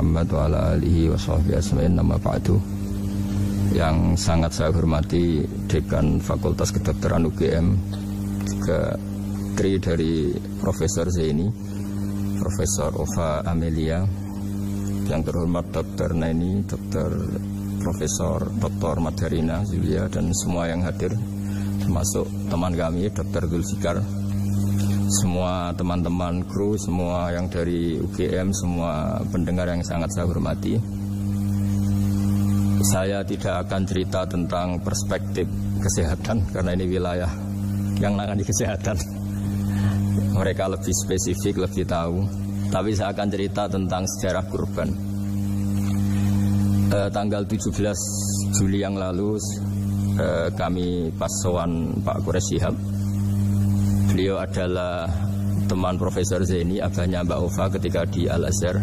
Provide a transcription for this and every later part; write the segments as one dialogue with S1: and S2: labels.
S1: Muhammad wa ala alihi wa sahbihi asma'in nama ba'du. Yang sangat saya hormati Dekan Fakultas Kedokteran UGM, juga kri dari Profesor Zaini, Profesor Ova Amelia, yang terhormat Dr. Neni, Profesor Dr. Madharina Zulia, dan semua yang hadir, termasuk teman kami Dr. Zulfikar, semua teman-teman kru, semua yang dari UGM, semua pendengar yang sangat saya hormati. Saya tidak akan cerita tentang perspektif kesehatan karena ini wilayah yang nangani kesehatan. Mereka lebih spesifik, lebih tahu. Tapi saya akan cerita tentang sejarah kurban. Tanggal 17 Juli yang lalu kami pas sowan Pak Quraish Shihab. Beliau adalah teman Profesor Zaini, abahnya Mbak Ova ketika di Al-Azhar.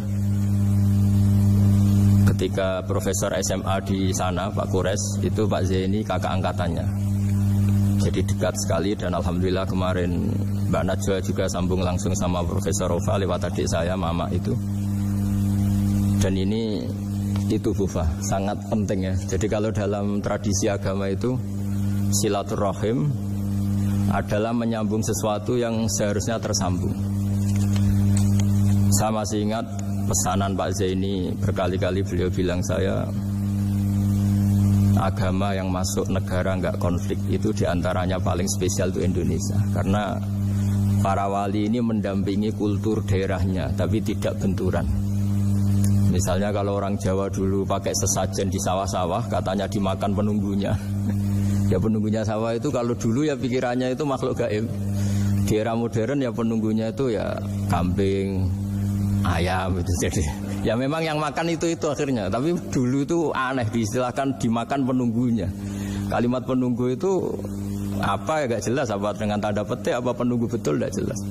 S1: Ketika Profesor SMA di sana, Pak Quraish, itu Pak Zaini kakak angkatannya. Jadi dekat sekali, dan alhamdulillah kemarin Mbak Najwa juga sambung langsung sama Profesor Ova lewat adik saya, Mama itu. Dan ini itu Bufa, sangat penting ya. Jadi kalau dalam tradisi agama itu silaturahim adalah menyambung sesuatu yang seharusnya tersambung. Saya masih ingat pesanan Pak Zaini, berkali-kali beliau bilang saya, agama yang masuk negara enggak konflik itu diantaranya paling spesial itu Indonesia, karena para wali ini mendampingi kultur daerahnya tapi tidak benturan. Misalnya kalau orang Jawa dulu pakai sesajen di sawah-sawah, katanya dimakan penunggunya. Ya penunggunya sawah itu kalau dulu ya pikirannya itu makhluk gaib. Di era modern ya penunggunya itu ya kambing, ayam itu. Jadi ya memang yang makan itu akhirnya. Tapi dulu itu aneh, diistilahkan dimakan penunggunya. Kalimat penunggu itu apa ya gak jelas, apa dengan tanda petik, apa penunggu betul gak jelas.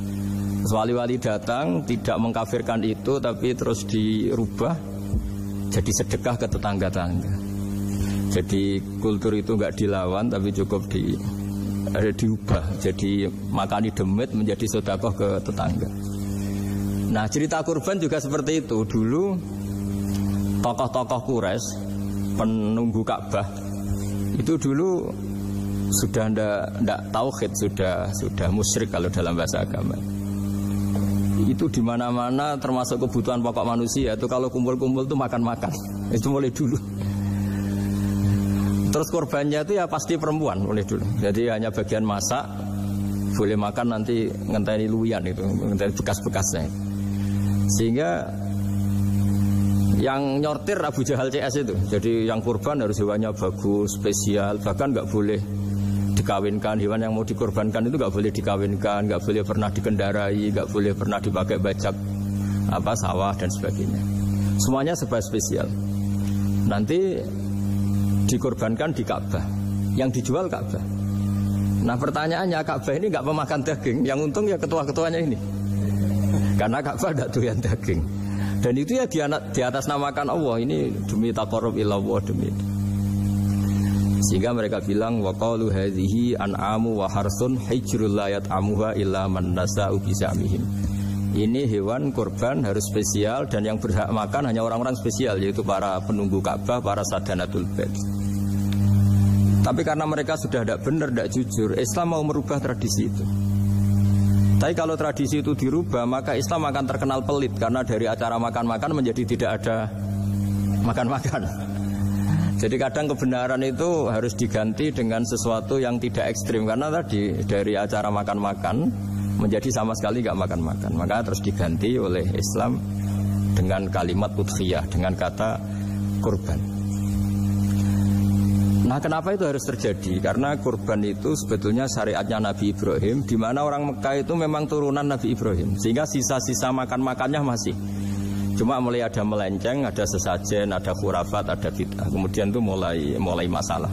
S1: Wali-wali datang tidak mengkafirkan itu, tapi terus dirubah jadi sedekah ke tetangga-tetangga. Jadi kultur itu enggak dilawan tapi cukup diubah. Jadi makani demit menjadi sedekah ke tetangga. Nah cerita kurban juga seperti itu. Dulu tokoh-tokoh Quraisy, penunggu Ka'bah, itu dulu sudah ndak tauhid, sudah musyrik kalau dalam bahasa agama. Itu di mana-mana termasuk kebutuhan pokok manusia itu kalau kumpul-kumpul itu makan-makan. Itu mulai dulu. Terus korbannya itu ya pasti perempuan mulai dulu. Jadi hanya bagian masak, boleh makan nanti ngenteni luyan itu, ngenteni bekas-bekasnya. Sehingga yang nyortir Abu Jahal CS itu. Jadi yang kurban harus hewannya bagus, spesial, bahkan nggak boleh dikawinkan. Hewan yang mau dikorbankan itu nggak boleh dikawinkan, nggak boleh pernah dikendarai, nggak boleh pernah dipakai bajak sawah dan sebagainya. Semuanya serba spesial. Nanti dikorbankan di Ka'bah, yang dijual Ka'bah. Nah pertanyaannya, Ka'bah ini nggak pemakan daging, yang untung ya ketua-ketuanya ini, karena Ka'bah tidak doyan daging. Dan itu ya di atas namakan Allah, ini demi taqarrub ilallah, demi. Sehingga mereka bilang waqalu hadhihi an'amu wa harsun hijrul la yat'amuha illa man nasa'u bisamihim. Ini hewan kurban harus spesial dan yang berhak makan hanya orang-orang spesial, yaitu para penunggu Ka'bah, para sadanatul bait. Tapi karena mereka sudah tidak benar, tidak jujur, Islam mau merubah tradisi itu. Tapi kalau tradisi itu dirubah, maka Islam akan terkenal pelit, karena dari acara makan-makan menjadi tidak ada makan-makan. Jadi kadang kebenaran itu harus diganti dengan sesuatu yang tidak ekstrim, karena tadi dari acara makan-makan menjadi sama sekali nggak makan-makan. Maka terus diganti oleh Islam dengan kalimat udhiyah, dengan kata kurban. Nah kenapa itu harus terjadi? Karena kurban itu sebetulnya syariatnya Nabi Ibrahim, di mana orang Mekah itu memang turunan Nabi Ibrahim, sehingga sisa-sisa makan-makannya masih. Cuma mulai ada melenceng, ada sesajen, ada khurafat, ada bid'ah. Kemudian itu mulai masalah.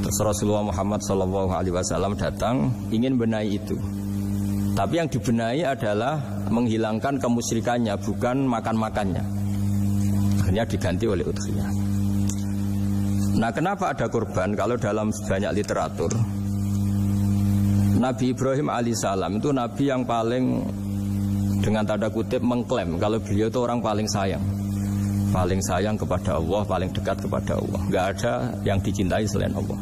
S1: Terus Rasulullah Muhammad SAW datang ingin benahi itu. Tapi yang dibenahi adalah menghilangkan kemusyrikannya, bukan makan-makannya. Akhirnya diganti oleh udhiyah. Nah kenapa ada kurban? Kalau dalam banyak literatur, Nabi Ibrahim alaihissalam itu Nabi yang paling, dengan tanda kutip, mengklaim kalau beliau itu orang paling sayang. paling sayang kepada Allah, paling dekat kepada Allah. Enggak ada yang dicintai selain Allah.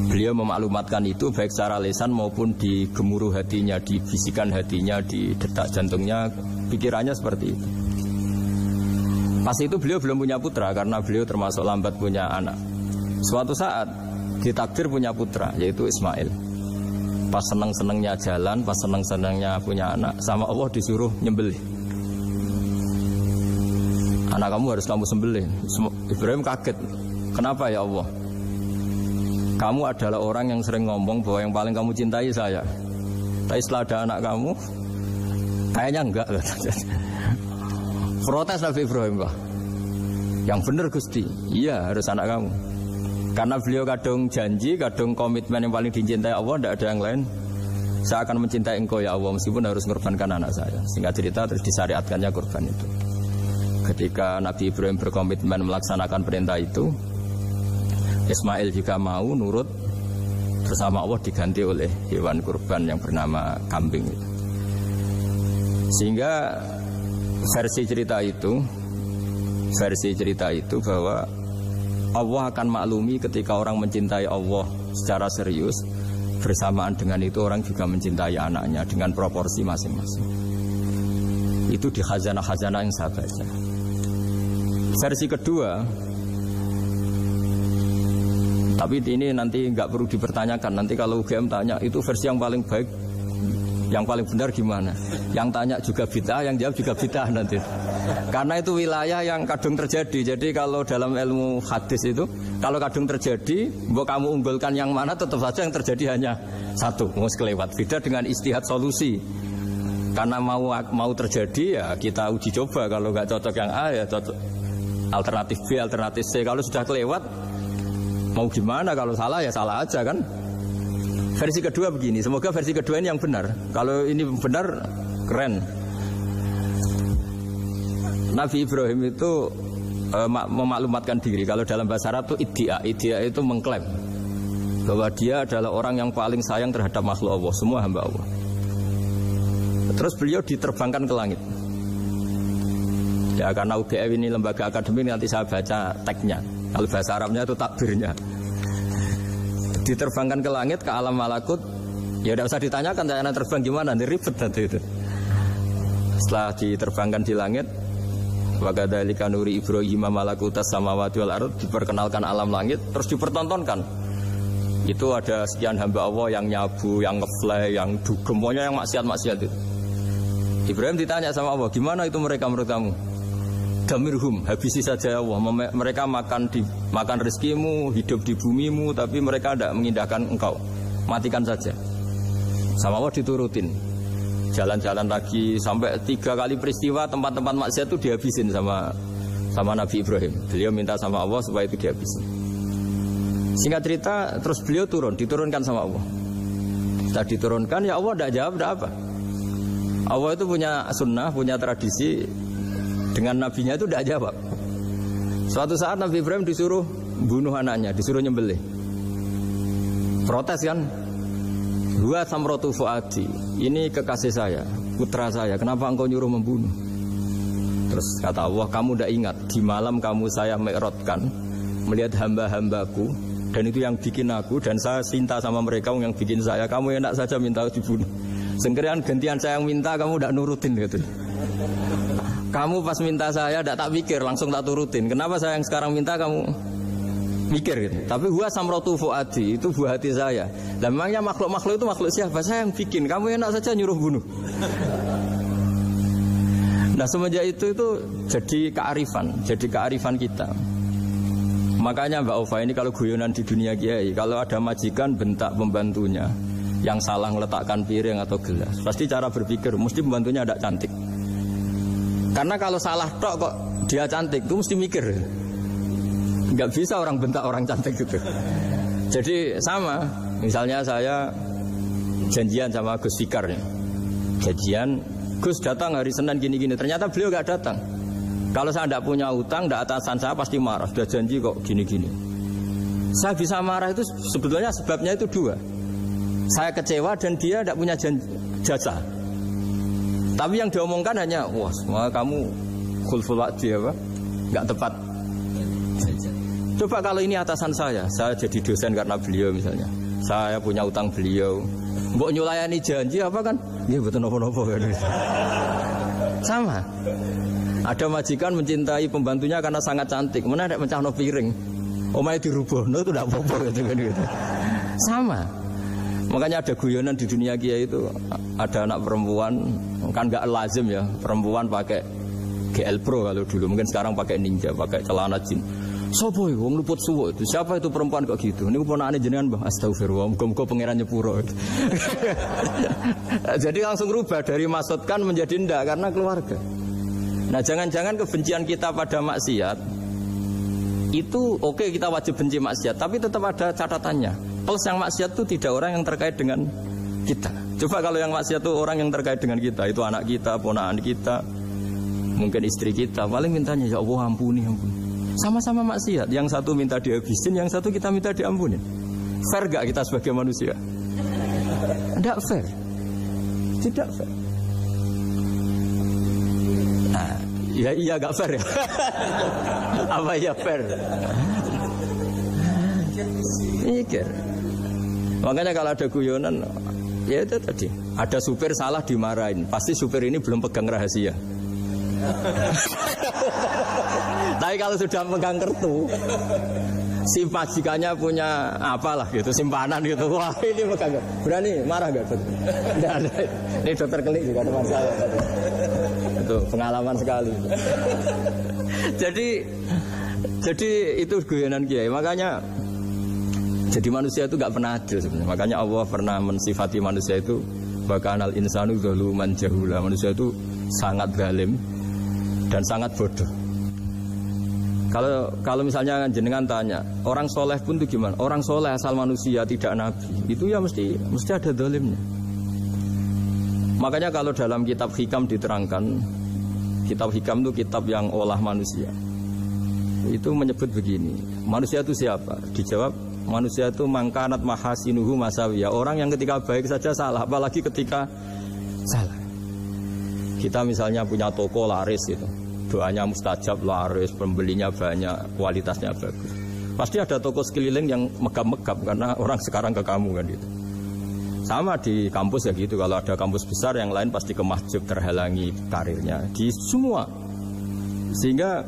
S1: Beliau memaklumatkan itu baik secara lisan maupun di gemuruh hatinya, di bisikan hatinya, di detak jantungnya, pikirannya seperti itu. Pas itu beliau belum punya putra karena beliau termasuk lambat punya anak. Suatu saat ditakdir punya putra, yaitu Ismail. Pas seneng-senengnya jalan, pas seneng-senengnya punya anak, sama Allah disuruh nyembelih. Anak kamu harus kamu sembelih. Ibrahim kaget. Kenapa ya Allah? Kamu adalah orang yang sering ngomong bahwa yang paling kamu cintai saya. Tapi setelah ada anak kamu, kayaknya enggak. Protes Nabi Ibrahim, Pak. Yang benar Gusti, iya harus anak kamu. Karena beliau kadung janji, kadung komitmen yang paling dicintai Allah, tidak ada yang lain. Saya akan mencintai engkau ya Allah, meskipun harus mengorbankan anak saya. Singkat cerita terus disyariatkannya kurban itu. Ketika Nabi Ibrahim berkomitmen melaksanakan perintah itu, Ismail juga mau nurut, bersama Allah diganti oleh hewan kurban yang bernama kambing itu. Sehingga versi cerita itu bahwa Allah akan maklumi ketika orang mencintai Allah secara serius, bersamaan dengan itu orang juga mencintai anaknya dengan proporsi masing-masing. Itu di khazanah-khazanah yang saya baca. Versi kedua, tapi ini nanti nggak perlu dipertanyakan. Nanti kalau UGM tanya itu versi yang paling baik, yang paling benar gimana? Yang tanya juga bid'ah, yang jawab juga bid'ah nanti. Karena itu wilayah yang kadung terjadi. Jadi kalau dalam ilmu hadis itu, kalau kadung terjadi, mau kamu unggulkan yang mana, tetap saja yang terjadi hanya satu, mau kelewat. Beda dengan istihad solusi. Karena mau terjadi ya kita uji coba. Kalau nggak cocok yang A ya cocok alternatif B, alternatif C. Kalau sudah kelewat, mau gimana? Kalau salah ya salah aja kan. Versi kedua begini, semoga versi kedua ini yang benar. Kalau ini benar, keren. Nabi Ibrahim itu memaklumatkan diri. Kalau dalam bahasa Arab itu iddia itu mengklaim bahwa dia adalah orang yang paling sayang terhadap makhluk Allah, semua hamba Allah. Terus beliau diterbangkan ke langit. Ya karena UGM ini lembaga akademik, nanti saya baca teksnya. Kalau bahasa Arabnya itu takbirnya. Diterbangkan ke langit, ke alam malakut. Ya tidak usah ditanyakan saya terbang gimana, nanti ribet nanti itu. Setelah diterbangkan di langit, wa kadzalika nuri Ibrahim malakutas samawati wal ardh, diperkenalkan alam langit, terus dipertontonkan. Itu ada sekian hamba Allah yang nyabu, yang ngefly, yang dugem, pokoknya yang maksiat-maksiat itu. Ibrahim ditanya sama Allah, gimana itu mereka menurut kamu? Damirhum, habisi saja Allah. Mereka makan rezekimu, hidup di bumimu, tapi mereka tidak mengindahkan engkau. Matikan saja. Sama Allah diturutin. Jalan-jalan lagi sampai 3 kali peristiwa tempat-tempat maksiat itu dihabisin sama Nabi Ibrahim. Beliau minta sama Allah supaya itu dihabisin. Singkat cerita, terus beliau diturunkan sama Allah. Setelah diturunkan, ya Allah tidak jawab, tidak apa. Allah itu punya sunnah, punya tradisi. Dengan nabinya itu tidak jawab. Suatu saat Nabi Ibrahim disuruh bunuh anaknya, disuruh nyembelih. Protes kan? Huwa samratu fuadi, ini kekasih saya, putra saya, kenapa engkau nyuruh membunuh? Terus kata Allah, kamu tidak ingat di malam kamu saya mi'rajkan, melihat hamba-hambaku, dan itu yang bikin aku, dan saya cinta sama mereka yang bikin saya. Kamu enak saja minta dibunuh. Sengkerian gantian saya yang minta, kamu tidak nurutin gitu. Kamu pas minta saya tidak tak pikir, langsung tak turutin. Kenapa saya yang sekarang minta kamu mikir gitu. Tapi huwa samratu fuadi, itu buah hati saya. Dan memangnya makhluk-makhluk itu makhluk siapa? Saya yang bikin. Kamu enak saja nyuruh bunuh. Nah semenjak itu jadi kearifan kita. Makanya Mbak Ova ini kalau guyonan di dunia kiai, kalau ada majikan bentak pembantunya yang salah meletakkan piring atau gelas, pasti cara berpikir mesti pembantunya ada cantik. Karena kalau salah tok kok dia cantik, itu mesti mikir. Nggak bisa orang bentak orang cantik gitu. Jadi sama, misalnya saya janjian sama Gus Fikar nih. Janjian, Gus datang hari Senin gini-gini, ternyata beliau nggak datang. Kalau saya tidak punya utang, tidak atasan saya pasti marah. Sudah janji kok gini-gini. Saya bisa marah itu sebetulnya sebabnya itu 2. Saya kecewa dan dia tidak punya jasa. Tapi yang diomongkan hanya, wah, semua kamu khulful wa'di apa? nggak tepat. Coba kalau ini atasan saya jadi dosen karena beliau misalnya, saya punya utang beliau, mbok nyulayani janji apa kan? Iya betul nopo-nopo kan. Sama. Ada majikan mencintai pembantunya karena sangat cantik, mana ada mencahno piring, omahe dirubuhno itu tidak apa-apa gitu. Sama. Makanya ada guyonan di dunia kiai itu, ada anak perempuan kan nggak lazim ya perempuan pakai GL Pro kalau dulu, mungkin sekarang pakai Ninja, pakai celana jeans. Sopo iku wong luput suwo itu? Siapa itu perempuan kok gitu? Niku ponakane jenengan, Mbah. Astagfirullah, muga-muga pangeran nyepuro. Jadi langsung rubah dari maksudkan menjadi ndak karena keluarga. Nah, jangan-jangan kebencian kita pada maksiat itu oke, kita wajib benci maksiat, tapi tetap ada catatannya. Plus yang maksiat itu tidak orang yang terkait dengan kita. Coba kalau yang maksiat itu orang yang terkait dengan kita, itu anak kita, ponakan kita, mungkin istri kita, paling mintanya ya Allah ampuni. Sama-sama maksiat, yang satu minta dihabisin, yang satu kita minta diampunin. Fair gak kita sebagai manusia? Tidak fair. Tidak fair. Nah, iya gak fair ya. Apa ya fair? Mikir. Makanya kalau ada guyonan, ya itu tadi, ada supir salah dimarahin, pasti supir ini belum pegang rahasia. Tapi kalau sudah pegang kartu, si majikannya punya apalah gitu, simpanan gitu, wah ini pegang, berani marah gak? Tidak ada. Ini dokter Kelik juga ada masalah. Itu pengalaman sekali. Jadi itu guyonan kiai. Makanya jadi manusia itu gak pernah adil sebenarnya. Makanya Allah pernah mensifati manusia itu bakanal insanu zaluman jahula. Manusia itu sangat zalim dan sangat bodoh. Kalau misalnya jenengan tanya, orang soleh pun itu gimana? Orang soleh asal manusia tidak nabi, itu ya mesti ada zalimnya. Makanya kalau dalam kitab hikam diterangkan, kitab hikam itu kitab yang olah manusia. Itu menyebut begini, manusia itu siapa? Dijawab, manusia itu mangkanat mahasinuhu masawiyah. Orang yang ketika baik saja salah, apalagi ketika salah. Kita misalnya punya toko laris gitu, doanya mustajab, laris, pembelinya banyak, kualitasnya bagus. Pasti ada toko sekeliling yang megap-megap karena orang sekarang ke kamu kan gitu. Sama di kampus ya gitu, kalau ada kampus besar yang lain pasti ke masjid, terhalangi karirnya di semua. Sehingga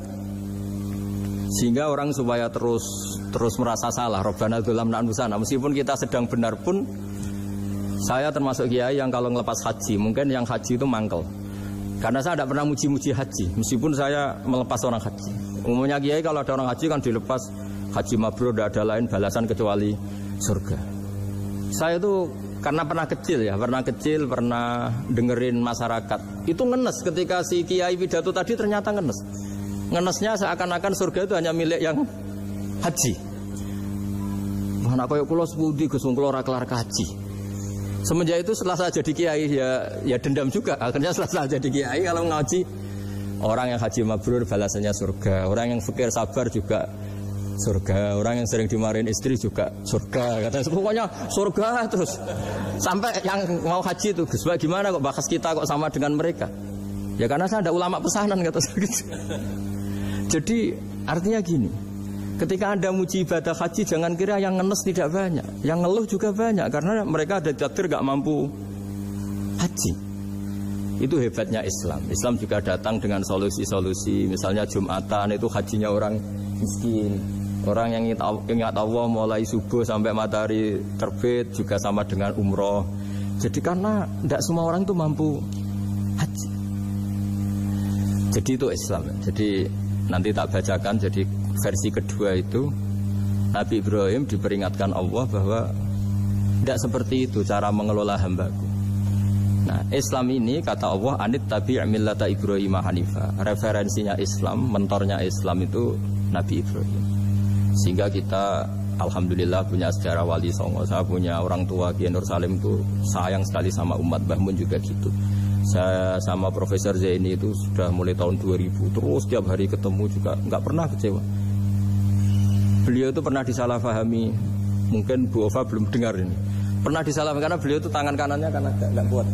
S1: orang supaya terus merasa salah, Rabbana dzalamna anfusana, meskipun kita sedang benar pun. Saya termasuk kiai yang kalau ngelepas haji, mungkin yang haji itu mangkel. Karena saya tidak pernah muji-muji haji, meskipun saya melepas orang haji. Umumnya kiai kalau ada orang haji kan dilepas haji mabrur, tidak ada lain balasan kecuali surga. Saya itu karena pernah kecil, pernah dengerin masyarakat. Itu ngenes ketika si kiai pidato tadi ternyata ngenes. Ngenesnya seakan-akan surga itu hanya milik yang haji. Mana koyo kula sepundi Gus wong kula ora kelar haji. Semenjak itu setelah saya jadi kiai ya dendam juga. Akhirnya setelah saya jadi kiai kalau ngaji orang yang haji mabrur balasannya surga, orang yang fakir sabar juga surga, orang yang sering dimarahin istri juga surga. Katanya pokoknya surga terus. Sampai yang mau haji itu, Gus gimana kok bahas kita kok sama dengan mereka? Ya karena saya ada ulama pesanan kata saya gitu. Jadi artinya gini, ketika Anda muji ibadah haji, jangan kira yang ngenes tidak banyak, yang ngeluh juga banyak, karena mereka ada takdir gak mampu haji. Itu hebatnya Islam. Islam juga datang dengan solusi-solusi. Misalnya Jumatan itu hajinya orang miskin, orang yang ingat Allah mulai subuh sampai matahari terbit juga sama dengan umroh. Jadi karena tidak semua orang itu mampu haji. Jadi itu Islam. Jadi nanti tak bacakan, jadi versi kedua itu Nabi Ibrahim diperingatkan Allah bahwa tidak seperti itu cara mengelola hambaku. Nah Islam ini kata Allah anit tabi' millata Ibrahim hanifa. Referensinya Islam, mentornya Islam itu Nabi Ibrahim. Sehingga kita alhamdulillah punya sejarah wali songo. Saya punya orang tua Kiai Nur Salim itu sayang sekali sama umat, Mbah Mun juga gitu. Saya sama Profesor Zaini itu sudah mulai tahun 2000 terus tiap hari ketemu juga nggak pernah kecewa. Beliau itu pernah disalahpahami, mungkin Bu Ova belum dengar ini. Pernah disalahpahami karena beliau itu tangan kanannya karena nggak kuat.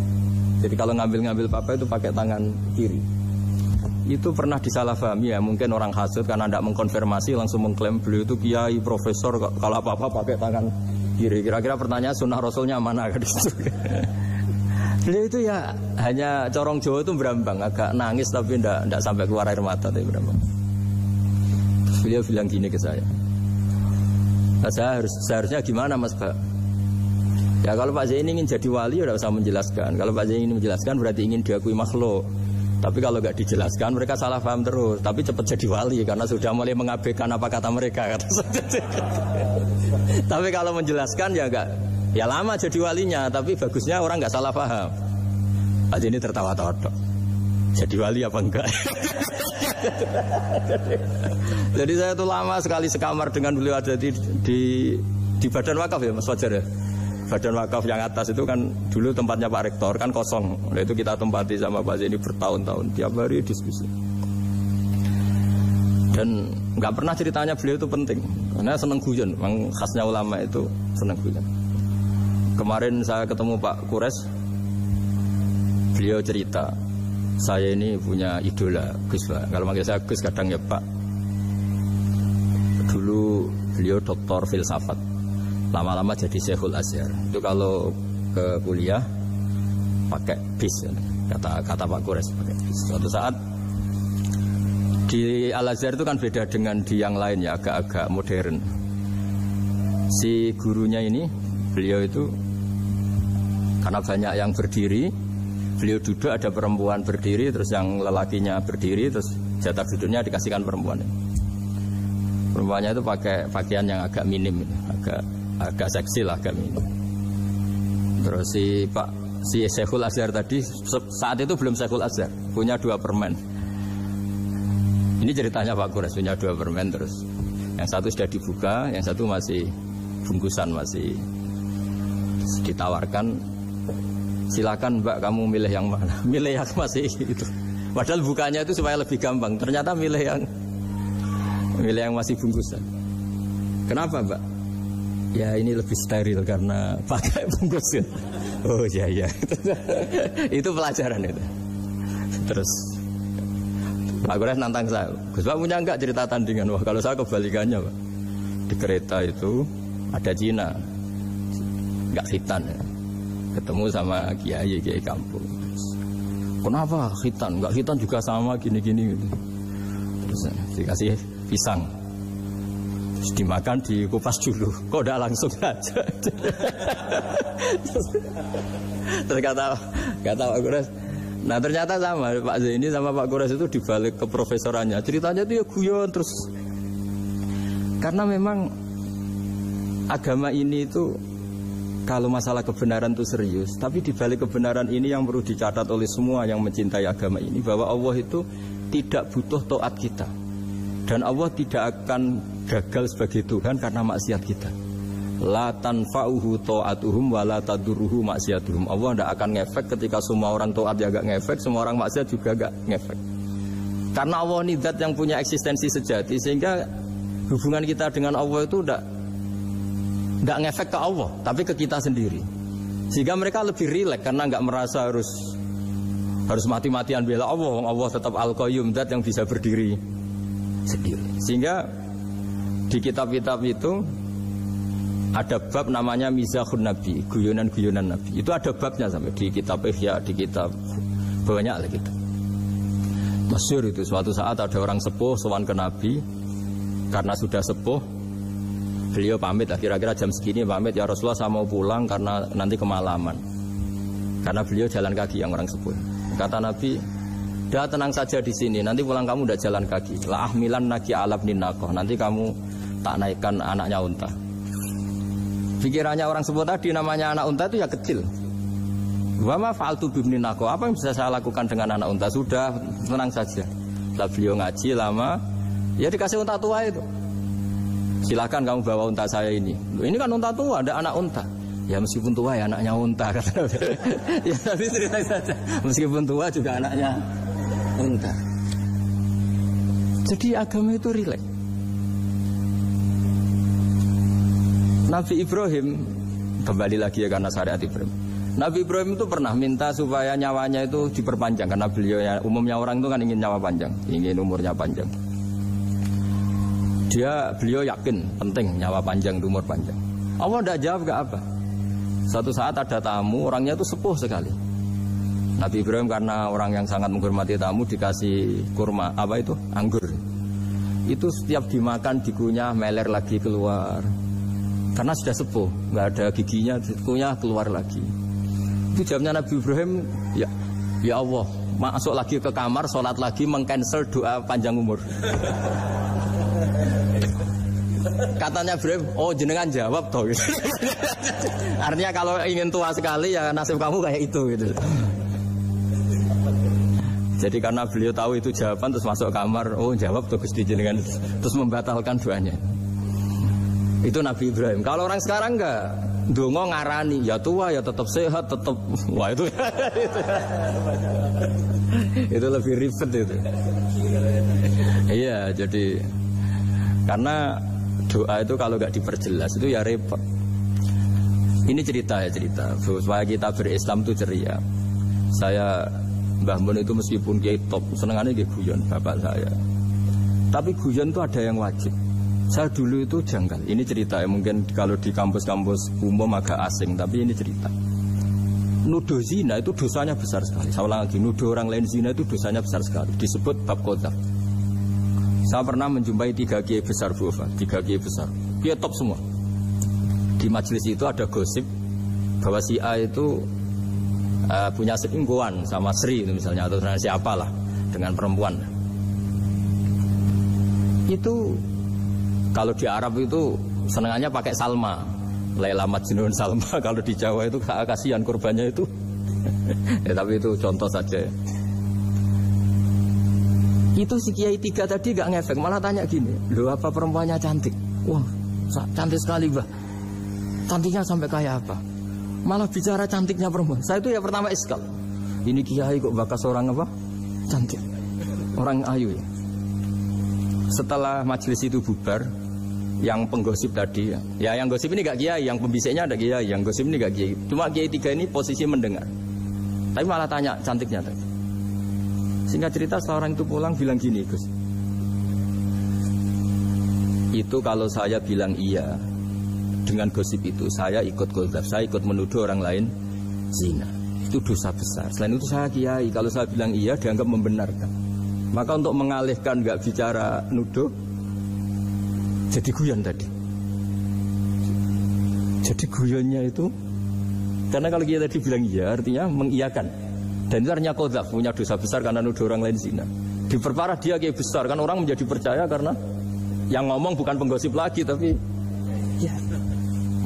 S1: Jadi kalau ngambil papa itu pakai tangan kiri. itu pernah disalahpahami ya, mungkin orang hasud karena tidak mengkonfirmasi langsung mengklaim beliau itu kiai, profesor, kalau apa-apa pakai tangan kiri. Kira-kira pertanyaan sunnah rasulnya mana kan? Beliau itu ya hanya corong Jawa itu berambang, agak nangis tapi tidak sampai keluar air mata tapi berambang. Beliau bilang gini ke saya, nah, seharusnya gimana Mas Pak? Ya kalau Pak Zaini ingin jadi wali ya tidak usah menjelaskan. Kalau Pak Zaini ingin menjelaskan berarti ingin diakui makhluk. Tapi kalau nggak dijelaskan mereka salah paham terus. Tapi cepat jadi wali karena sudah mulai mengabaikan apa kata mereka. Tapi kalau menjelaskan ya enggak, ya lama jadi walinya. Tapi bagusnya orang nggak salah paham. Pak Zaini tertawa-tawa. Jadi wali apa enggak? Jadi saya tuh lama sekali sekamar dengan beliau ada di badan wakaf ya Mas Fajar ya. Badan wakaf yang atas itu kan dulu tempatnya Pak Rektor kan kosong. Nah, itu kita tempati sama Pak Zaini bertahun-tahun tiap hari diskusi. Dan nggak pernah ceritanya beliau itu penting. Karena seneng guyon, memang khasnya ulama itu seneng guyon. Kemarin saya ketemu Pak Kures, beliau cerita, saya ini punya idola Gus Pak. Kalau manggil saya Gus kadang ya Pak. Dulu beliau doktor filsafat. Lama-lama jadi Syekhul Azhar. Itu kalau ke kuliah pakai bis, kata Pak Kures pakai bis. Suatu saat di Al Azhar itu kan beda dengan di yang lain ya, agak-agak modern. Si gurunya ini, beliau itu karena banyak yang berdiri, beliau duduk ada perempuan berdiri, terus yang lelakinya berdiri, terus jatah duduknya dikasihkan perempuan. Perempuannya itu pakai pakaian yang agak minim, agak seksi lah agak minim. Terus si Syekhul Azhar tadi saat itu belum Syekhul Azhar, punya 2 permen. Ini ceritanya Pak Kures punya 2 permen, terus yang satu sudah dibuka, yang satu masih bungkusan, masih ditawarkan. Silakan Mbak kamu milih yang mana? Milih yang masih itu. Padahal bukanya itu supaya lebih gampang. Ternyata milih yang masih bungkusan. Kenapa Mbak? Ya ini lebih steril karena pakai bungkusan. Oh iya. Itu pelajaran itu. Terus Pak Kures nantang saya, Gus Pak punya enggak cerita tandingan? Wah kalau saya kebalikannya Pak. Di kereta itu ada Cina, enggak khitan ya. Ketemu sama kiai kampung. Kenapa khitan? Enggak khitan juga sama gini-gini gitu. Terus dikasih pisang. Terus dimakan, dikupas dulu. Kok udah langsung aja. Terus kata Pak Kures, nah ternyata sama Pak Zaini sama Pak Kures itu dibalik ke profesorannya. Ceritanya itu ya guyon terus. Karena memang agama ini itu kalau masalah kebenaran itu serius. Tapi dibalik kebenaran ini yang perlu dicatat oleh semua yang mencintai agama ini, bahwa Allah itu tidak butuh taat kita. Dan Allah tidak akan gagal sebagai Tuhan karena maksiat kita. La tanfa'uhu ta'atuhum wa la tadurruhu maksiatuhum. Allah tidak akan ngefek ketika semua orang taat ya gak ngefek, semua orang maksiat juga gak ngefek. Karena Allah ini zat yang punya eksistensi sejati, sehingga hubungan kita dengan Allah itu tidak ngefek ke Allah, tapi ke kita sendiri. Sehingga mereka lebih rileks karena nggak merasa harus mati-matian bela Allah. Allah tetap Al-Qayyum, zat yang bisa berdiri sendiri. Sehingga di kitab-kitab itu ada bab namanya Mizahun Nabi, guyonan-guyonan Nabi. Itu ada babnya sampai di kitab Ihya, di kitab banyak lah gitu. Masyhur itu suatu saat ada orang sepuh sowan ke Nabi karena sudah sepuh. Beliau pamit lah, kira-kira jam segini pamit, ya Rasulullah saya mau pulang karena nanti kemalaman. Karena beliau jalan kaki yang orang sepuh. Kata Nabi, dah tenang saja di sini, nanti pulang kamu udah jalan kaki. La ahmilan naki alab ninakoh, nanti kamu tak naikkan anaknya unta. Pikirannya orang sepuh tadi namanya anak unta itu ya kecil. Wa ma fa'altu bibninakoh, apa yang bisa saya lakukan dengan anak unta? Sudah tenang saja. Setelah beliau ngaji lama, ya dikasih unta tua itu. Silakan kamu bawa unta saya ini. Ini kan unta tua, ada anak unta. Ya meskipun tua ya anaknya unta kata. Ya tapi cerita saja. Meskipun tua juga anaknya unta. Jadi agama itu rileks. Nabi Ibrahim kembali lagi ya karena syariat Ibrahim. Nabi Ibrahim itu pernah minta supaya nyawanya itu diperpanjang karena beliau umumnya orang itu kan ingin nyawa panjang, ingin umurnya panjang. Beliau yakin penting nyawa panjang, umur panjang. Allah tidak jawab gak apa. Suatu saat ada tamu, orangnya itu sepuh sekali. Nabi Ibrahim karena orang yang sangat menghormati tamu dikasih kurma, apa itu? Anggur. Itu setiap dimakan dikunyah meler lagi keluar. Karena sudah sepuh, nggak ada giginya, dikunyah keluar lagi. Itu jawabnya Nabi Ibrahim, ya Allah, masuk lagi ke kamar, sholat lagi, mengcancel doa panjang umur. Katanya Ibrahim, oh jenengan jawab toh. Artinya kalau ingin tua sekali ya nasib kamu kayak itu gitu. Jadi karena beliau tahu itu jawaban terus masuk kamar, oh jawab tuh Gusti jenengan, terus membatalkan doanya. Itu Nabi Ibrahim. Kalau orang sekarang enggak, dongo ngarani, ya tua ya tetap sehat, tetap wah itu itu lebih ribet itu. Iya, jadi karena doa itu kalau enggak diperjelas itu ya repot. Ini cerita supaya kita berislam itu ceria. Saya Mbah Mun itu meskipun kiai top, senengannya dia guyon bapak saya. Tapi guyon itu ada yang wajib. Saya dulu itu janggal. Ini cerita ya, mungkin kalau di kampus-kampus umum agak asing, tapi ini cerita. Nuduh zina itu dosanya besar sekali. Saya ulang lagi, nuduh orang lain zina itu dosanya besar sekali. Disebut bab qadzaf. Saya pernah menjumpai 3 kiai besar Bu Ova, 3 kiai besar. Kiai top semua. Di majelis itu ada gosip bahwa si A itu punya selingkuhan sama Sri itu misalnya, atau siapalah dengan perempuan. Itu kalau di Arab itu senangannya pakai Salma, Laila Majnun Salma. Kalau di Jawa itu kasihan korbannya itu. Ya, tapi itu contoh saja. Itu si Kiai 3 tadi gak ngefek, malah tanya gini, loh apa perempuannya cantik? Wah cantik sekali Mbah. Cantiknya sampai kayak apa? Malah bicara cantiknya perempuan. Saya itu ya pertama iskal. Ini Kiai kok bakas orang apa? Cantik, orang ayu ya. Setelah majelis itu bubar, yang penggosip tadi ya yang gosip ini gak kiai, yang pembisiknya ada kiai, yang gosip ini gak kiai. Cuma kiai 3 ini posisi mendengar. Tapi malah tanya cantiknya tadi. Singkat cerita seorang itu pulang bilang gini, Gus. Itu kalau saya bilang iya dengan gosip itu, saya ikut qadzaf, saya ikut menuduh orang lain zina. Itu dosa besar. Selain itu saya kiai, kalau saya bilang iya dianggap membenarkan. Maka untuk mengalihkan gak bicara nuduh, jadi guyon tadi. Jadi guyonnya itu karena kalau kita tadi bilang iya artinya mengiyakan. Dan itu artinya qadzaf, punya dosa besar karena nuduh orang lain zina. Diperparah dia kayak besar kan, orang menjadi percaya karena yang ngomong bukan penggosip lagi tapi ya.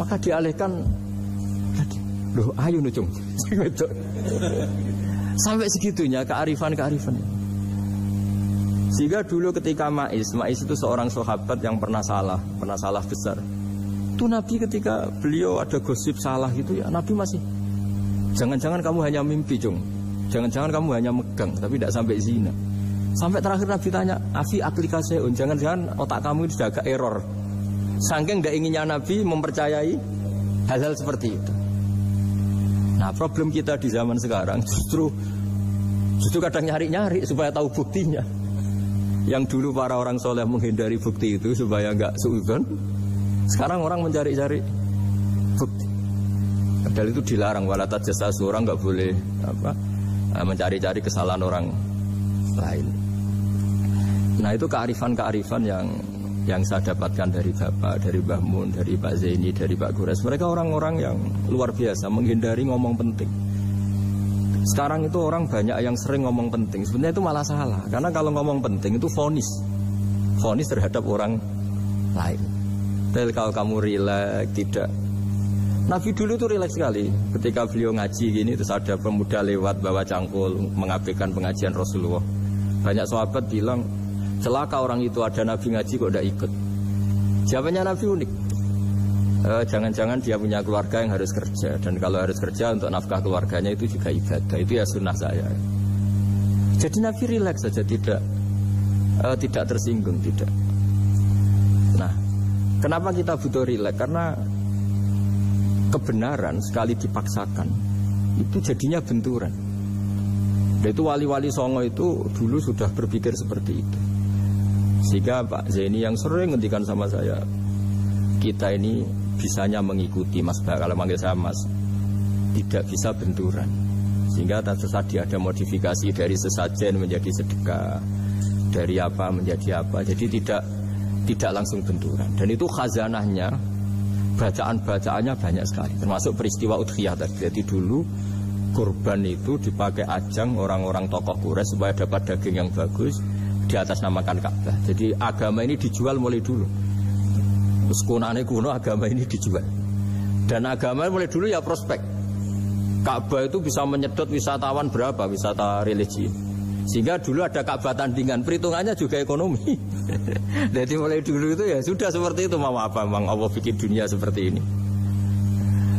S1: Maka dialihkan tadi. Loh ayo nucung. Sampai segitunya kearifan. Sehingga dulu ketika Ma'is itu seorang sahabat yang pernah salah besar. Itu Nabi ketika beliau ada gosip salah gitu ya, Nabi masih jangan-jangan kamu hanya mimpi, Cung. Jangan-jangan kamu hanya megang tapi tidak sampai zina. Sampai terakhir Nabi tanya, "Afi aklikaseun, jangan-jangan otak kamu itu sudah agak error." Saking tidak inginnya Nabi mempercayai hal-hal seperti itu. Nah, problem kita di zaman sekarang justru kadang nyari-nyari supaya tahu buktinya. Yang dulu para orang soleh menghindari bukti itu supaya enggak suudzon, sekarang orang mencari-cari bukti. Padahal itu dilarang, wala tajassasu, orang enggak boleh mencari-cari kesalahan orang lain. Nah, itu kearifan-kearifan yang saya dapatkan dari Bapak, dari Mbah Mun, dari Pak Zaini, dari Pak Gores. Mereka orang-orang yang luar biasa menghindari ngomong penting. Sekarang itu orang banyak yang sering ngomong penting. Sebenarnya itu malah salah. Karena kalau ngomong penting itu vonis terhadap orang lain. Tapi kalau kamu rileks, tidak. Nabi dulu itu rileks sekali. Ketika beliau ngaji gini, terus ada pemuda lewat bawa cangkul mengabaikan pengajian Rasulullah. Banyak sahabat bilang, celaka orang itu, ada Nabi ngaji kok tidak ikut. Jawabannya Nabi unik. Jangan-jangan dia punya keluarga yang harus kerja, dan kalau harus kerja untuk nafkah keluarganya itu juga ibadah. Itu ya sunnah saya. Jadi Nabi rileks saja, tidak tersinggung, tidak. Nah, kenapa kita butuh rileks? Karena kebenaran sekali dipaksakan itu jadinya benturan. Dan itu wali-wali Songo itu dulu sudah berpikir seperti itu. Sehingga Pak Zaini yang sering ngendikan sama saya, kita ini bisanya mengikuti Mas Bah, kalau manggil saya Mas, tidak bisa benturan. Sehingga tadi ada modifikasi dari sesajen menjadi sedekah, dari apa menjadi apa. Jadi tidak langsung benturan. Dan itu khazanahnya, bacaan-bacaannya banyak sekali. Termasuk peristiwa Udhiyah tadi. Jadi dulu kurban itu dipakai ajang orang-orang tokoh Quraisy supaya dapat daging yang bagus, di atas namakan Ka'bah. Jadi agama ini dijual mulai dulu. Terus kuno agama ini dijual. Dan agama mulai dulu ya prospek. Ka'bah itu bisa menyedot wisatawan berapa, wisata religi. Sehingga dulu ada Ka'bah tandingan, perhitungannya juga ekonomi. Jadi mulai dulu itu ya sudah seperti itu. Mau apa memang Allah bikin dunia seperti ini.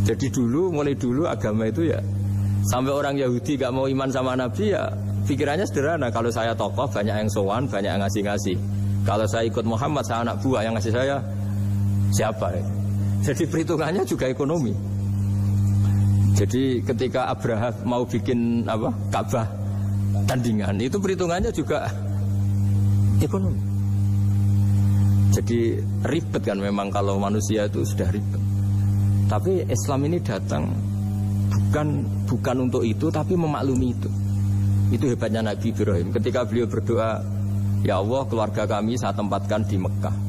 S1: Jadi mulai dulu agama itu ya, sampai orang Yahudi gak mau iman sama Nabi ya pikirannya sederhana. Kalau saya tokoh banyak yang sowan, banyak yang ngasih-ngasih. Kalau saya ikut Muhammad, saya anak buah, yang ngasih saya siapa ya? Jadi perhitungannya juga ekonomi. Jadi ketika Abraha mau bikin Ka'bah tandingan, itu perhitungannya juga ekonomi. Jadi ribet kan memang kalau manusia itu sudah ribet. Tapi Islam ini datang bukan untuk itu, tapi memaklumi itu. Itu hebatnya Nabi Ibrahim. Ketika beliau berdoa, ya Allah, keluarga kami saya tempatkan di Mekah.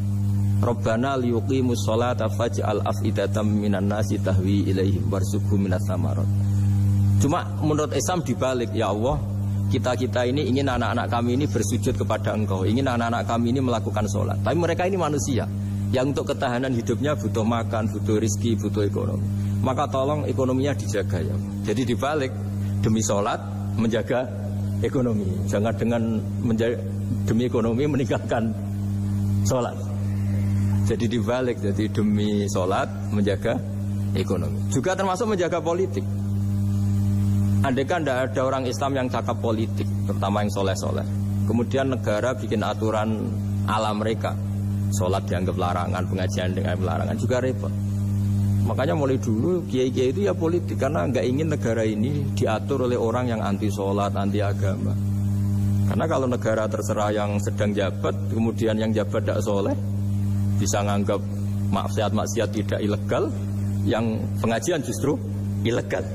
S1: Rabbana liyuqimus sholata faj'al af'idatam minan nasi tahwi ilaihim warzuqhum minas samarat. Cuma menurut Islam dibalik, ya Allah, kita ini ingin anak-anak kami ini bersujud kepada Engkau, ingin anak-anak kami ini melakukan sholat. Tapi mereka ini manusia yang untuk ketahanan hidupnya butuh makan, butuh rizki, butuh ekonomi. Maka tolong ekonominya dijaga ya. Jadi dibalik, demi sholat menjaga ekonomi. Jangan dengan demi ekonomi meninggalkan sholat. Jadi dibalik, jadi demi sholat menjaga ekonomi. Juga termasuk menjaga politik. Andaikan tidak ada orang Islam yang cakap politik, terutama yang soleh-soleh, kemudian negara bikin aturan ala mereka, sholat dianggap larangan, pengajian dengan larangan, juga repot. Makanya mulai dulu kiai-kiai itu ya politik, karena nggak ingin negara ini diatur oleh orang yang anti sholat, anti agama. Karena kalau negara terserah yang sedang jabat, kemudian yang jabat tidak soleh, bisa nganggap maksiat-maksiat tidak ilegal, yang pengajian justru ilegal.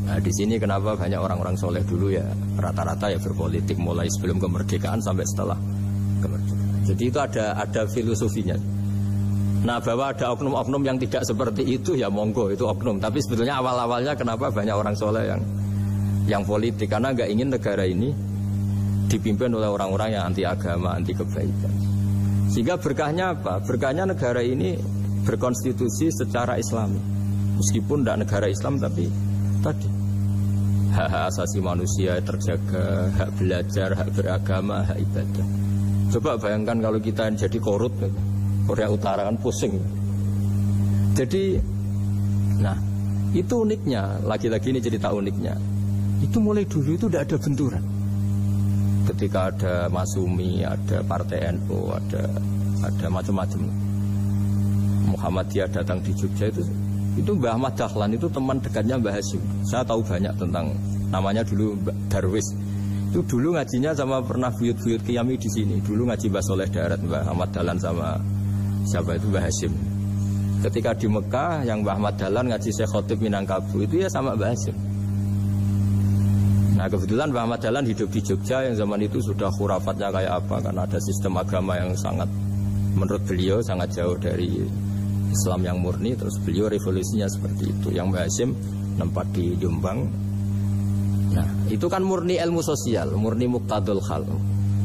S1: Nah, di sini kenapa banyak orang-orang soleh dulu ya rata-rata ya berpolitik mulai sebelum kemerdekaan sampai setelah kemerdekaan. Jadi itu ada filosofinya. Nah, bahwa ada oknum-oknum yang tidak seperti itu ya monggo, itu oknum. Tapi sebetulnya awal-awalnya kenapa banyak orang soleh yang politik, karena nggak ingin negara ini dipimpin oleh orang-orang yang anti agama, anti kebaikan. Sehingga berkahnya apa? Berkahnya negara ini berkonstitusi secara Islami. Meskipun tidak negara Islam, tapi tadi hak asasi manusia terjaga, hak belajar, hak beragama, hak ibadah. Coba bayangkan kalau kita jadi korut, Korea Utara kan pusing. Jadi, nah itu uniknya. Lagi-lagi ini cerita uniknya. Itu mulai dulu itu tidak ada benturan. Ketika ada Masumi, ada Partai NU, ada macam-macam. Muhammadiyah datang di Jogja itu Mbah Ahmad Dahlan itu teman dekatnya Mbah Hasyim. Saya tahu banyak tentang, namanya dulu Darwis. Itu dulu ngajinya sama pernah buyut-buyut Qiyami di sini. Dulu ngaji Mbah Soleh Darat, Mbah Ahmad Dahlan sama siapa itu Mbah Hasyim. Ketika di Mekah yang Mbah Ahmad Dahlan ngaji Syekh Khotib Minangkabau itu ya sama Mbah Hasyim. Nah kebetulan Mbah Ahmad Dahlan hidup di Jogja yang zaman itu sudah khurafatnya kayak apa, karena ada sistem agama yang sangat, menurut beliau sangat jauh dari Islam yang murni. Terus beliau revolusinya seperti itu. Yang Mbah Hasyim nempat di Jombang. Nah itu kan murni ilmu sosial, murni muqtadul khal.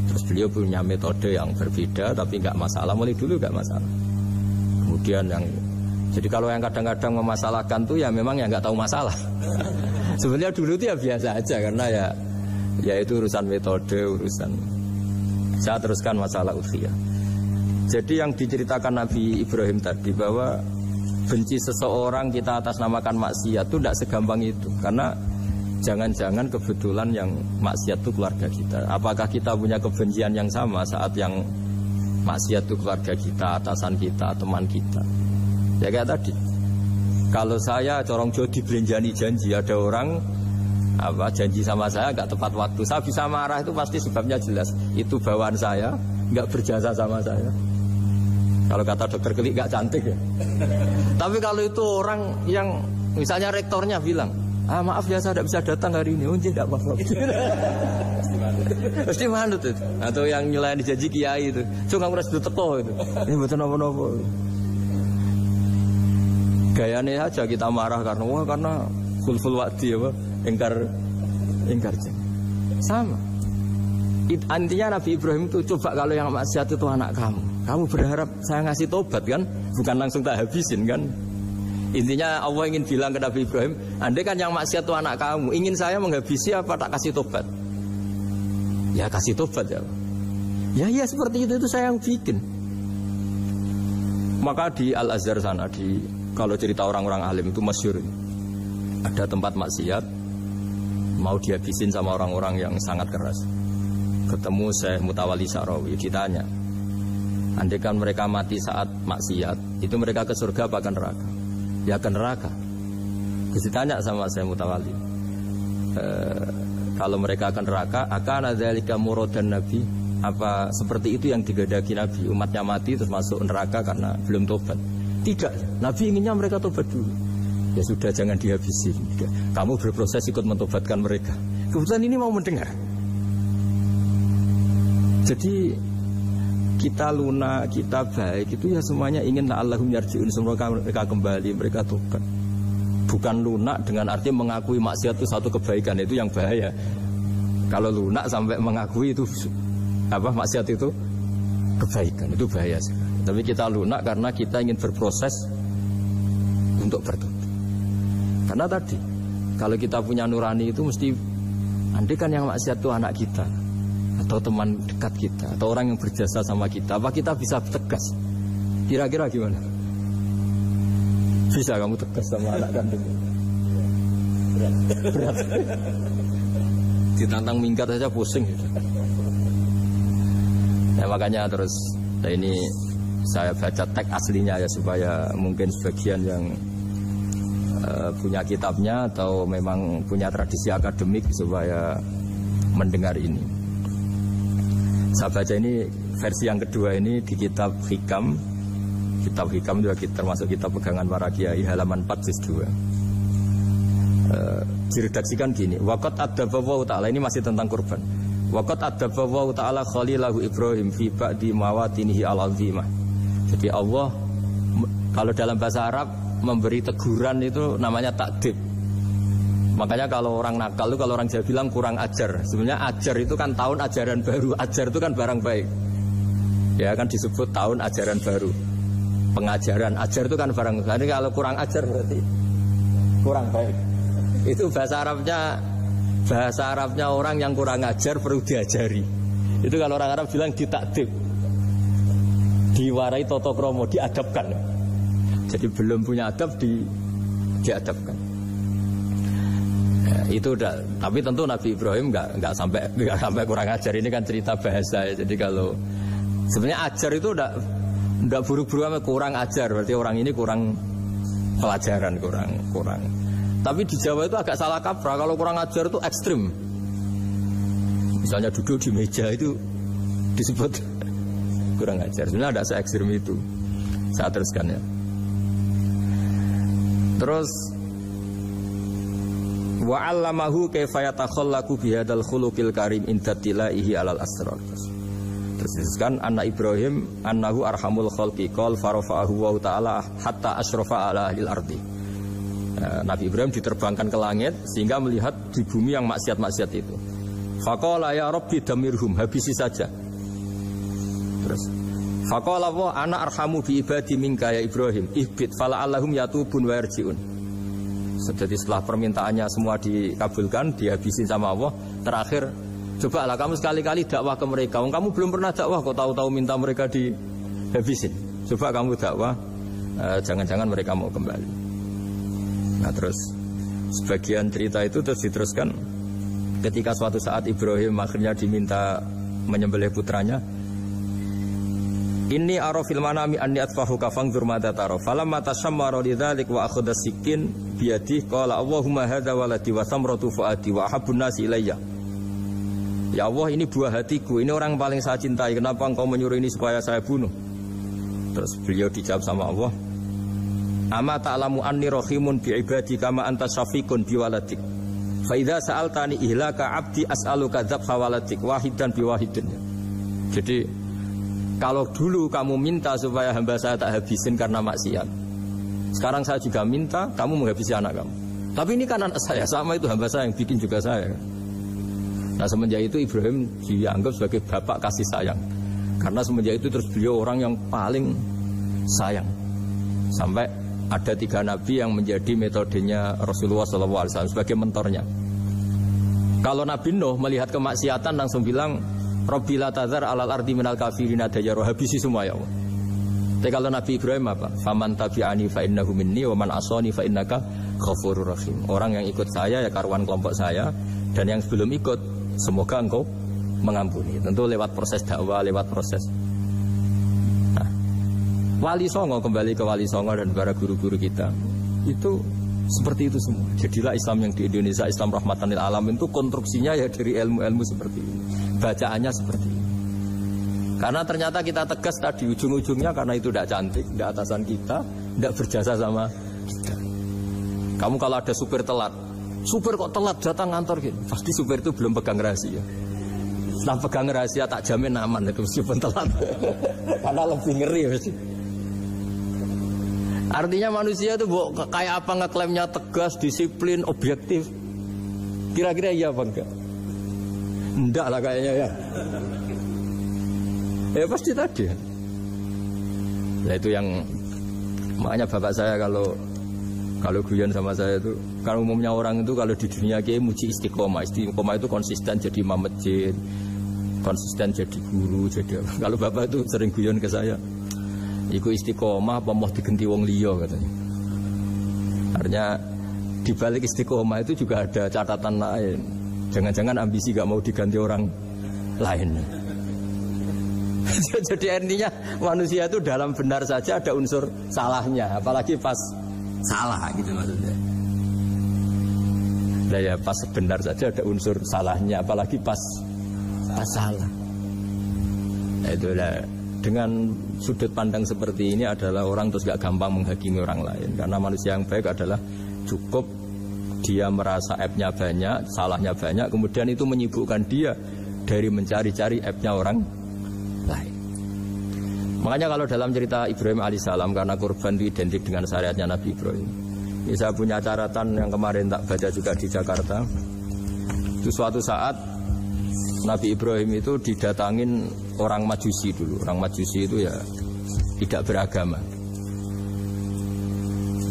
S1: Terus beliau punya metode yang berbeda, tapi nggak masalah, mulai dulu nggak masalah. Kemudian jadi kalau yang kadang-kadang memasalahkan tuh ya memang yang nggak tahu masalah. Sebenarnya dulu itu ya biasa aja, karena ya itu urusan metode, urusan. Saya teruskan masalah Udhiyah. Jadi yang diceritakan Nabi Ibrahim tadi, bahwa benci seseorang kita atas namakan maksiat itu tidak segampang itu. Karena jangan-jangan kebetulan yang maksiat itu keluarga kita. Apakah kita punya kebencian yang sama saat yang maksiat itu keluarga kita, atasan kita, teman kita? Ya kayak tadi, kalau saya corong Jawa dibelenjani janji, ada orang janji sama saya nggak tepat waktu. Saya bisa marah itu pasti sebabnya jelas. Itu bawaan saya nggak berjasa sama saya. Kalau kata dokter Kelik nggak cantik ya. Tapi kalau itu orang yang misalnya rektornya bilang, maaf ya saya tidak bisa datang hari ini. Tidak apa-apa. Pasti manut itu. Atau yang nyelayan dijanji kiai itu. Cuma ngurus itu teko itu. Ini betul apa-apa. Gayanya aja kita marah karena full wadi apa? Ingkar sama. Intinya Nabi Ibrahim itu coba kalau yang maksiat itu anak kamu berharap saya ngasih tobat kan, bukan langsung tak habisin kan. Intinya Allah ingin bilang ke Nabi Ibrahim, andai kan yang maksiat itu anak kamu, ingin saya menghabisi apa tak kasih tobat? Ya kasih tobat ya. Ya seperti itu saya yang bikin. Maka di Al Azhar sana kalau cerita orang-orang alim itu masyhur. Ada tempat maksiat mau dihabisin sama orang-orang yang sangat keras. Ketemu Syekh Mutawalli Sa'rawi, ditanya, andai kan mereka mati saat maksiat, itu mereka ke surga apa ke neraka? Ya ke neraka. Terus ditanya sama Syekh Mutawalli, kalau mereka ke neraka, akan dzalika muradan Nabi? Apa seperti itu yang digedaki Nabi? Umatnya mati terus masuk neraka karena belum tobat? Tidak, Nabi inginnya mereka tobat dulu. Ya sudah, jangan dihabisi. Kamu berproses ikut mentobatkan mereka. Kebetulan ini mau mendengar. Jadi kita lunak, kita baik itu ya semuanya ingin la'allahum yarji'un, semoga mereka kembali, mereka tobat. Bukan lunak dengan arti mengakui maksiat itu satu kebaikan, itu yang bahaya. Kalau lunak sampai mengakui itu maksiat itu kebaikan, itu bahaya sekali. Tapi kita lunak karena kita ingin berproses untuk bertobat. Karena tadi kalau kita punya nurani itu mesti, andai kan yang maksiat itu anak kita atau teman dekat kita atau orang yang berjasa sama kita, apa kita bisa tegas? Kira-kira gimana? Bisa kamu tegas sama anak kandung? Berat. Ditantang minggat saja pusing gitu. Ya makanya terus ini saya baca teks aslinya ya, supaya mungkin sebagian yang punya kitabnya atau memang punya tradisi akademik supaya mendengar ini. Saya baca ini versi yang kedua ini di kitab Hikam. Kitab Hikam juga termasuk kitab pegangan para kiai, halaman 4 juz 2. Diredaksikan gini, waqat adzabahu ta'ala, ini masih tentang kurban. Waqat adzabahu ta'ala khalilahu Ibrahim fi ba'di mawatinihi al-azimah. Jadi Allah kalau dalam bahasa Arab memberi teguran itu namanya takdib. Makanya kalau orang nakal itu, kalau orang Jawa bilang kurang ajar. Sebenarnya ajar itu kan tahun ajaran baru. Ajar itu kan barang baik. Ya kan disebut tahun ajaran baru. Pengajaran, ajar itu kan barang baik. Jadi kalau kurang ajar berarti kurang baik. Itu bahasa Arabnya orang yang kurang ajar perlu diajari. Itu kalau orang Arab bilang ditakdib. Diwarai toto kromo, diadabkan. Jadi belum punya adab diadabkan. Itu udah, tapi tentu Nabi Ibrahim nggak sampai kurang ajar. Ini kan cerita bahasa ya. Jadi kalau sebenarnya ajar itu udah buruk-buruk sama kurang ajar, berarti orang ini kurang pelajaran, kurang. Tapi di Jawa itu agak salah kaprah. Kalau kurang ajar itu ekstrim. Misalnya duduk di meja itu disebut kurang ajar. Sebenarnya ada se-ekstrim itu. Saya teruskan ya. Terus wa 'allamahu kaifa yatakhallaqu bihadzal khuluqil karim inda tilaihi 'alal asrar. Terus kan anak Ibrahim annahu arhamul khalqi qal farafa'ahu wa ta'ala hatta asyrafa 'ala ahlil ardi. Nabi Ibrahim diterbangkan ke langit sehingga melihat di bumi yang maksiat-maksiat itu. Faqala ya rabbi damirhum, habisi saja. Terus faqala wa ana arhamu bi ibadi minka ya Ibrahim ihbit fala'allahum yatubun wa yarji'un. Jadi setelah permintaannya semua dikabulkan, dihabisin sama Allah. Terakhir, cobalah kamu sekali-kali dakwah ke mereka. Kamu belum pernah dakwah, kok tahu-tahu minta mereka dihabisin. Coba kamu dakwah, jangan-jangan mereka mau kembali. Nah terus sebagian cerita itu terus diteruskan ketika suatu saat Ibrahim akhirnya diminta menyembelih putranya. Inni ara fil manami anni atfahu kafang dzurmata taro falamma tashammara lidzalik wa akhadha sikin biyadihi qala Allahumma hadza waladi wa samratu fuadi wa habbun nasi ilayya. Ya Allah, ini buah hatiku, ini orang paling saya cintai, kenapa engkau menyuruh ini supaya saya bunuh? Terus beliau dijawab sama Allah, ama ta'lamu anni rahimun bi ibadi kama anta syafiqun bi waladik. Fa idza sa'altani ihlaka 'abdi as'aluka dzabha waladik wahidan bi wahidin. Jadi kalau dulu kamu minta supaya hamba saya tak habisin karena maksiat, sekarang saya juga minta kamu menghabisi anak kamu. Tapi ini kan anak saya, sama itu hamba saya yang bikin juga saya. Nah semenjak itu Ibrahim dianggap sebagai bapak kasih sayang. Karena semenjak itu terus beliau orang yang paling sayang. Sampai ada 3 nabi yang menjadi metodenya Rasulullah SAW sebagai mentornya. Kalau Nabi Nuh melihat kemaksiatan langsung bilang, Rabbi la tadzar alal ardi minal kafirina dayyara, habisi semua ya Allah. Tapi kalau Nabi Ibrahim apa? Faman tabi'ani fa innahu minni wa man asani fa innaka ghafurur rahim. Orang yang ikut saya ya karuan kelompok saya, dan yang sebelum ikut semoga engkau mengampuni. Tentu lewat proses dakwah, lewat proses. Nah, Wali Songo, kembali ke Wali Songo dan para guru-guru kita, itu seperti itu semua. Jadilah Islam yang di Indonesia, Islam rahmatan lil alamin, itu konstruksinya ya dari ilmu-ilmu seperti ini, bacaannya seperti ini. Karena ternyata kita tegas tadi ujung-ujungnya karena itu tidak cantik, tidak atasan kita, tidak berjasa sama kita. Kamu kalau ada supir telat, supir kok telat datang kantor gitu, pasti supir itu belum pegang rahasia. Setelah pegang rahasia tak jamin aman itu meskipun telat. Karena lebih ngeri mesti. Artinya manusia itu kayak apa ngeklaimnya tegas, disiplin, objektif. Kira-kira iya apa enggak? Enggak lah kayaknya ya. Ya pasti tadi. Nah itu yang makanya bapak saya kalau guyon sama saya itu, kan umumnya orang itu kalau di dunia kiai muji istiqomah. Istiqomah itu konsisten jadi imam masjid, konsisten jadi guru, jadi apa. Kalau bapak itu sering guyon ke saya, iku istiqomah apa mau digenti wong liya katanya. Artinya di balik istiqomah itu juga ada catatan lain. Jangan-jangan ambisi gak mau diganti orang lain. Jadi artinya manusia itu dalam benar saja ada unsur salahnya, apalagi pas salah gitu maksudnya. Nah ya pas benar saja ada unsur salahnya, apalagi pas salah. Nah, itulah dengan sudut pandang seperti ini adalah orang terus gak gampang menghakimi orang lain. Karena manusia yang baik adalah cukup dia merasa aibnya banyak, salahnya banyak, kemudian itu menyibukkan dia dari mencari-cari aibnya orang lain. Makanya kalau dalam cerita Ibrahim alaihissalam, karena kurban itu identik dengan syariatnya Nabi Ibrahim. Ini saya punya catatan yang kemarin tak baca juga di Jakarta. Itu suatu saat Nabi Ibrahim itu didatangin orang Majusi dulu. Orang Majusi itu ya tidak beragama.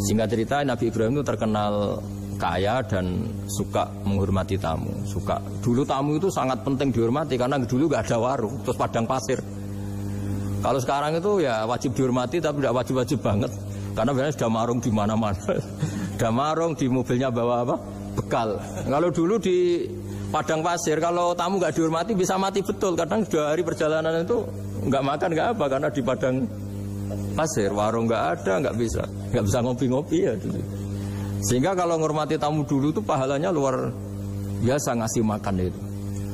S1: Singkat cerita Nabi Ibrahim itu terkenal kaya dan suka menghormati tamu. Dulu tamu itu sangat penting dihormati karena dulu gak ada warung, terus padang pasir. Kalau sekarang itu ya wajib dihormati tapi tidak wajib-wajib banget. Karena biasanya sudah marung di mana-mana. Sudah marung di mobilnya bawa apa? Bekal. Kalau dulu di padang pasir, kalau tamu nggak dihormati bisa mati betul. Kadang 2 hari perjalanan itu nggak makan nggak apa karena di padang pasir, warung nggak ada, nggak bisa ngopi-ngopi ya. Sehingga kalau menghormati tamu dulu itu pahalanya luar biasa ngasih makan itu.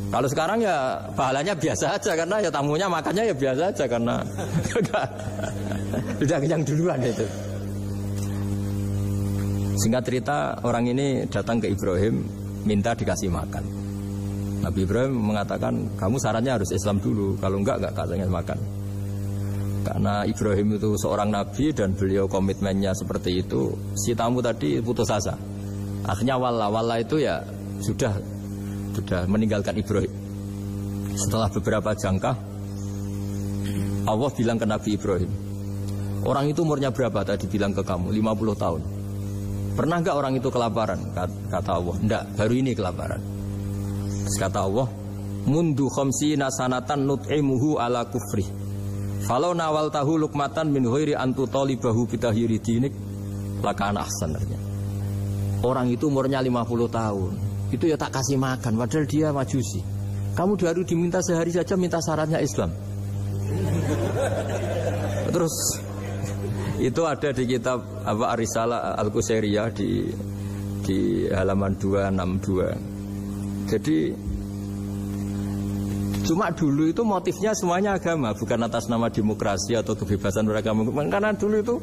S1: Kalau sekarang ya pahalanya biasa aja karena ya tamunya makannya ya biasa aja karena sudah kenyang duluan itu. Singkat cerita orang ini datang ke Ibrahim minta dikasih makan. Nabi Ibrahim mengatakan kamu syaratnya harus Islam dulu, kalau enggak kasihnya makan. Karena Ibrahim itu seorang nabi dan beliau komitmennya seperti itu. Si tamu tadi putus asa. Akhirnya wala itu ya sudah meninggalkan Ibrahim. Setelah beberapa jangkah Allah bilang ke Nabi Ibrahim, orang itu umurnya berapa tadi bilang ke kamu? 50 tahun. Pernah enggak orang itu kelaparan? Kata Allah, enggak, baru ini kelaparan. Terus kata Allah, mundu khamsina sanatan nut'imuhu ala kufri falau nawal tahu lukmatan min ghairi antu talibahu bitahiri dinik lakana ahsanarnya. Orang itu umurnya 50 tahun itu ya tak kasih makan, padahal dia Majusi. Kamu baru diminta sehari saja minta syaratnya Islam. Terus itu ada di kitab Ar-Risalah Al-Qusairiyah di di halaman 262. Jadi cuma dulu itu motifnya semuanya agama, bukan atas nama demokrasi atau kebebasan beragama. Karena dulu itu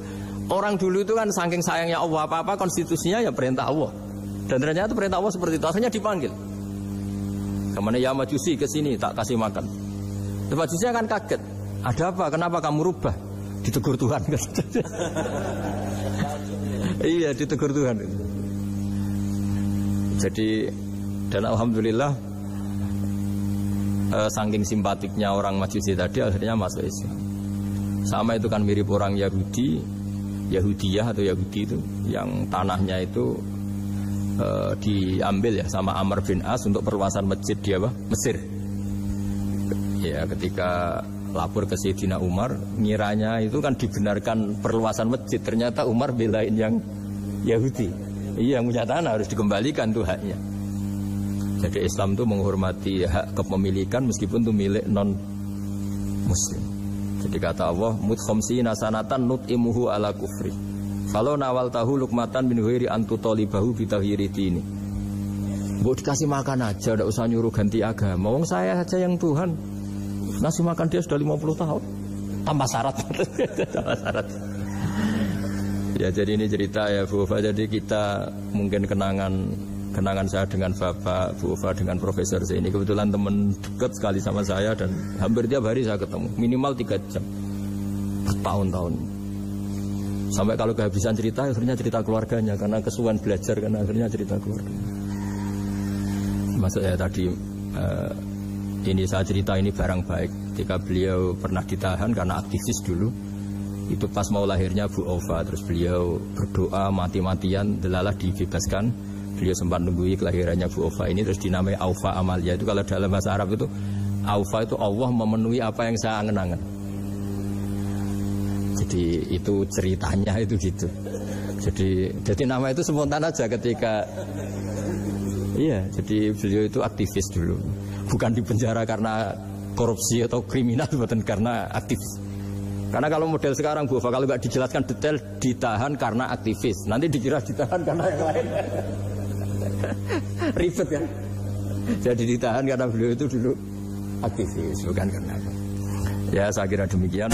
S1: orang dulu itu kan saking sayangnya Allah, apa-apa konstitusinya ya perintah Allah. Dan ternyata perintah Allah seperti itu, akhirnya dipanggil. Kemana ya Majusi ke sini tak kasih makan. Majusi akan kaget. Ada apa? Kenapa kamu rubah? Ditegur Tuhan. Iya, ditegur Tuhan. Jadi dan alhamdulillah saking simpatiknya orang Majusi tadi akhirnya masuk Islam. Sama itu kan mirip orang Yahudiyah atau Yahudi itu yang tanahnya itu diambil ya sama Amr bin As untuk perluasan masjid di Mesir. Ya ketika lapor ke Sayyidina Umar, ngiranya itu kan dibenarkan perluasan masjid, ternyata Umar belain yang Yahudi. Iya, yang punya tanah harus dikembalikan tuh haknya. Jadi Islam itu menghormati hak kepemilikan meskipun itu milik non muslim. Jadi kata Allah, mut khamsina sanatan nut'imuhu ala kufri. Kalau nawal tahu lukmatan min ghairi antu talibahu bitahiri dini. Mbok dikasih makan aja, enggak usah nyuruh ganti agama. Wong saya saja yang Tuhan ngasih makan dia sudah 50 tahun. Tambah syarat. Tambah syarat. Ya jadi ini cerita ya Bu Ufa. Jadi kita mungkin kenangan saya dengan Bapak, Bu Ufa dengan Profesor Zaini. Kebetulan teman dekat sekali sama saya dan hampir tiap hari saya ketemu. Minimal 3 jam. Bertahun-tahun. Sampai kalau kehabisan cerita, akhirnya cerita keluarganya. Karena kesuwan belajar, karena akhirnya cerita keluarga. Maksud saya tadi, ini saya cerita ini barang baik. Ketika beliau pernah ditahan karena aktivis dulu. Itu pas mau lahirnya Bu Aufa. Terus beliau berdoa mati-matian, delalah dibebaskan. Beliau sempat nunggui kelahirannya Bu Aufa ini. Terus dinamai Aufa Amalia. Itu kalau dalam bahasa Arab itu, Aufa itu Allah memenuhi apa yang saya angen-angen. Jadi itu ceritanya itu gitu. Jadi nama itu spontan aja ketika iya, jadi beliau itu aktivis dulu. Bukan dipenjara karena korupsi atau kriminal, bukan karena aktivis. Karena kalau model sekarang Bu, kalau nggak dijelaskan detail ditahan karena aktivis. Nanti dikira ditahan karena yang lain. Ribet kan? Jadi ditahan karena beliau itu dulu aktivis, bukan karena apa. Ya saya kira demikian.